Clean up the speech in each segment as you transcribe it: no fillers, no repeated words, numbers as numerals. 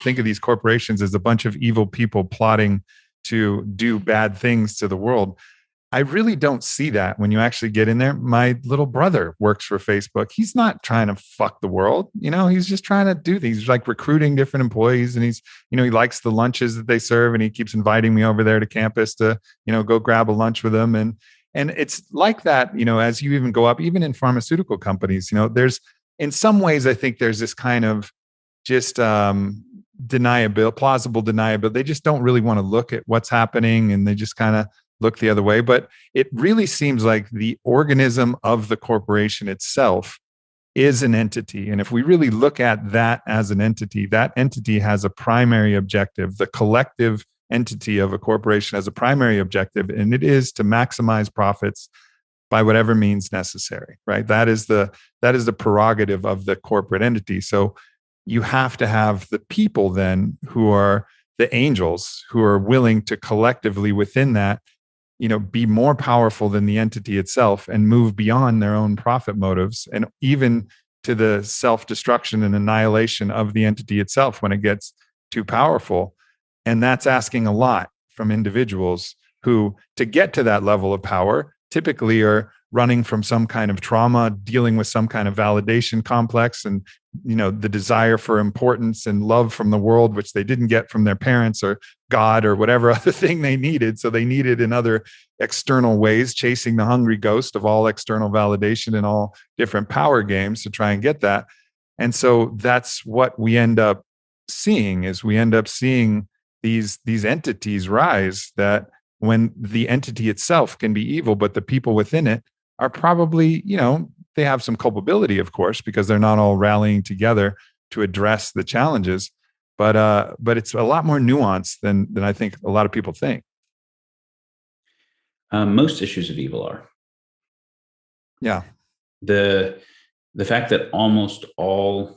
think of these corporations as a bunch of evil people plotting to do bad things to the world. I really don't see that when you actually get in there. My little brother works for Facebook. He's not trying to fuck the world. He's just trying to do things. He's like recruiting different employees, and he likes the lunches that they serve, and he keeps inviting me over there to campus to, go grab a lunch with him. And it's like that, as you even go up, even in pharmaceutical companies, there's, in some ways, I think there's this kind of just plausible deniability. They just don't really want to look at what's happening, and they just kind of look the other way. But it really seems like the organism of the corporation itself is an entity. And if we really look at that as an entity, that entity has a primary objective. The collective entity of a corporation has a primary objective, and it is to maximize profits by whatever means necessary, right? That is the prerogative of the corporate entity. So you have to have the people then who are the angels, who are willing to collectively within that, be more powerful than the entity itself and move beyond their own profit motives, and even to the self-destruction and annihilation of the entity itself when it gets too powerful. And that's asking a lot from individuals who, to get to that level of power, typically are running from some kind of trauma, dealing with some kind of validation complex, and the desire for importance and love from the world, which they didn't get from their parents or God or whatever other thing they needed. So they needed in other external ways, chasing the hungry ghost of all external validation and all different power games to try and get that. And so that's what we end up seeing, is we end up seeing these entities rise, that when the entity itself can be evil, but the people within it are probably, they have some culpability, of course, because they're not all rallying together to address the challenges. But it's a lot more nuanced than I think a lot of people think. Most issues of evil are. Yeah. The fact that almost all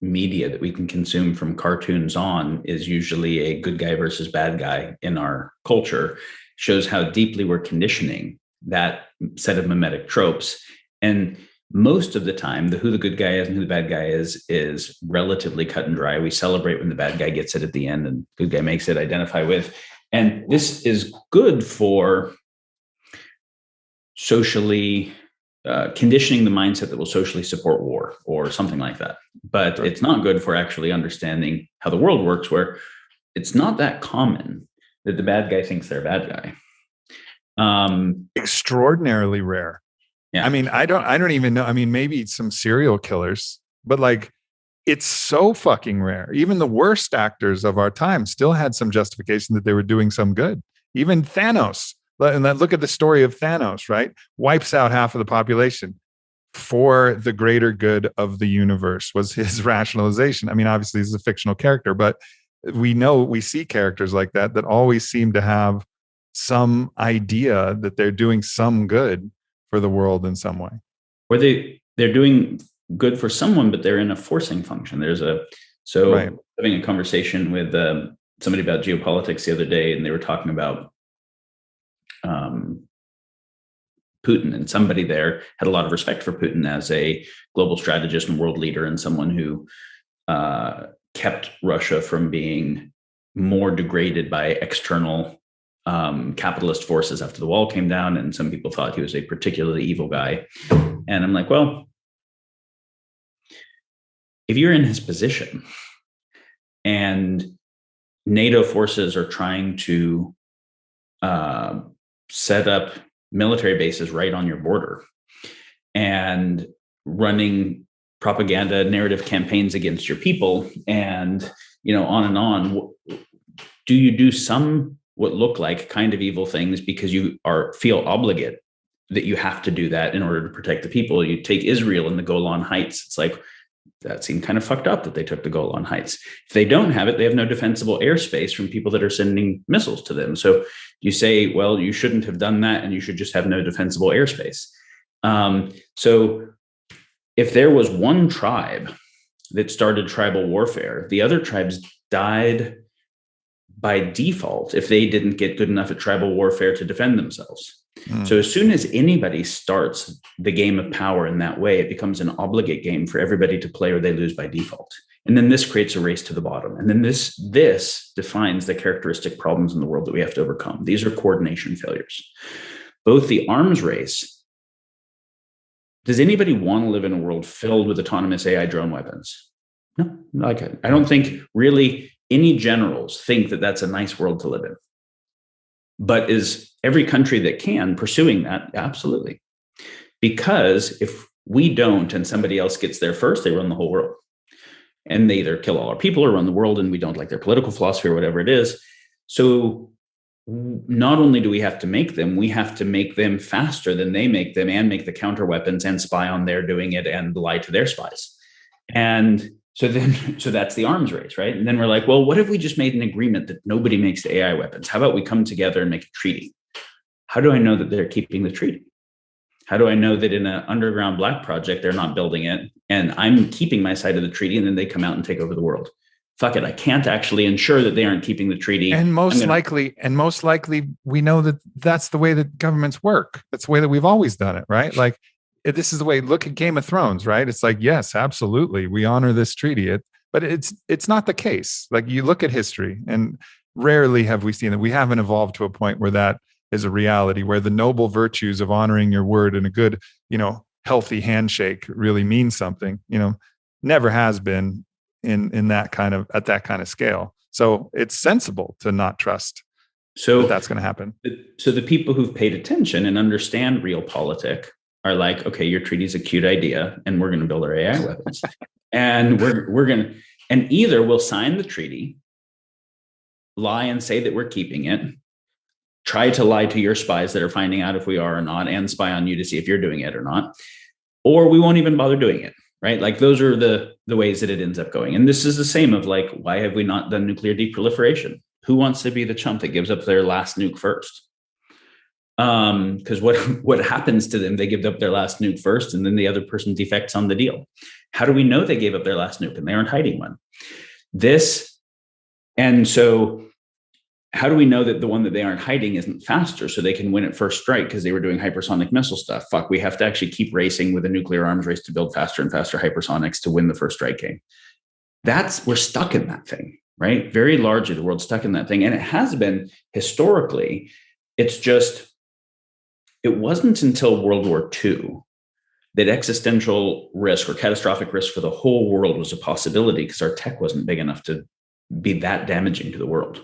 media that we can consume from cartoons on is usually a good guy versus bad guy in our culture shows how deeply we're conditioning that set of mimetic tropes. And most of the time, who the good guy is and who the bad guy is relatively cut and dry. We celebrate when the bad guy gets it at the end and the good guy makes it, identify with. And this is good for socially conditioning the mindset that will socially support war or something like that. But it's not good for actually understanding how the world works, where it's not that common that the bad guy thinks they're a bad guy. Extraordinarily rare. Yeah. I mean, I don't even know. I mean, maybe some serial killers, but like, it's so fucking rare. Even the worst actors of our time still had some justification that they were doing some good. Even Thanos. And then look at the story of Thanos, right? Wipes out half of the population for the greater good of the universe was his rationalization. I mean, obviously, he's a fictional character, but we see characters like that always seem to have some idea that they're doing some good for the world in some way. Or they're doing good for someone, but they're in a forcing function. Right. Having a conversation with somebody about geopolitics the other day, and they were talking about Putin, and somebody there had a lot of respect for Putin as a global strategist and world leader, and someone who kept Russia from being more degraded by external capitalist forces after the wall came down. And some people thought he was a particularly evil guy. And I'm like, well, if you're in his position and NATO forces are trying to set up military bases right on your border and running propaganda narrative campaigns against your people, and on and on, do you do some what look like kind of evil things because you feel obligate that you have to do that in order to protect the people? You take Israel and the Golan Heights. It's like, that seemed kind of fucked up that they took the Golan Heights. If they don't have it, they have no defensible airspace from people that are sending missiles to them. So you say, well, you shouldn't have done that, and you should just have no defensible airspace. So if there was one tribe that started tribal warfare, the other tribes died by default if they didn't get good enough at tribal warfare to defend themselves. So as soon as anybody starts the game of power in that way, it becomes an obligate game for everybody to play, or they lose by default. And then this creates a race to the bottom. And then this defines the characteristic problems in the world that we have to overcome. These are coordination failures. Both the arms race. Does anybody want to live in a world filled with autonomous AI drone weapons? No, I don't think really any generals think that that's a nice world to live in. But is every country that can pursuing that? Absolutely. Because if we don't and somebody else gets there first, they run the whole world. And they either kill all our people or run the world, and we don't like their political philosophy or whatever it is. So not only do we have to make them, we have to make them faster than they make them, and make the counter weapons and spy on their doing it and lie to their spies. And so that's the arms race, right? And then we're like, well, what if we just made an agreement that nobody makes the AI weapons? How about we come together and make a treaty? How do I know that they're keeping the treaty? How do I know that in an underground black project, they're not building it and I'm keeping my side of the treaty, and then they come out and take over the world? Fuck it. I can't actually ensure that they aren't keeping the treaty. And most likely, we know that that's the way that governments work. That's the way that we've always done it, right? Like, this is the way. Look at Game of Thrones, right? It's like, yes, absolutely, we honor this treaty. But it's not the case. Like, you look at history, and rarely have we seen that. We haven't evolved to a point where that is a reality, where the noble virtues of honoring your word and a good, healthy handshake really means something. Never has been in that kind of, at that kind of scale. So it's sensible to not trust that's going to happen. So the people who've paid attention and understand realpolitik are like, okay, your treaty is a cute idea, and we're going to build our AI weapons, and we're going to, and either we'll sign the treaty, lie and say that we're keeping it, try to lie to your spies that are finding out if we are or not, and spy on you to see if you're doing it or not, or we won't even bother doing it, right? Like, those are the ways that it ends up going. And this is the same of like, why have we not done nuclear deproliferation? Who wants to be the chump that gives up their last nuke first? Because what happens to them? They give up their last nuke first, and then the other person defects on the deal. How do we know they gave up their last nuke and they aren't hiding one? And so how do we know that the one that they aren't hiding isn't faster so they can win at first strike because they were doing hypersonic missile stuff? Fuck, we have to actually keep racing with a nuclear arms race to build faster and faster hypersonics to win the first strike game. We're stuck in that thing, right? Very largely, the world's stuck in that thing. And it has been historically. It's just, it wasn't until World War II that existential risk or catastrophic risk for the whole world was a possibility, because our tech wasn't big enough to be that damaging to the world.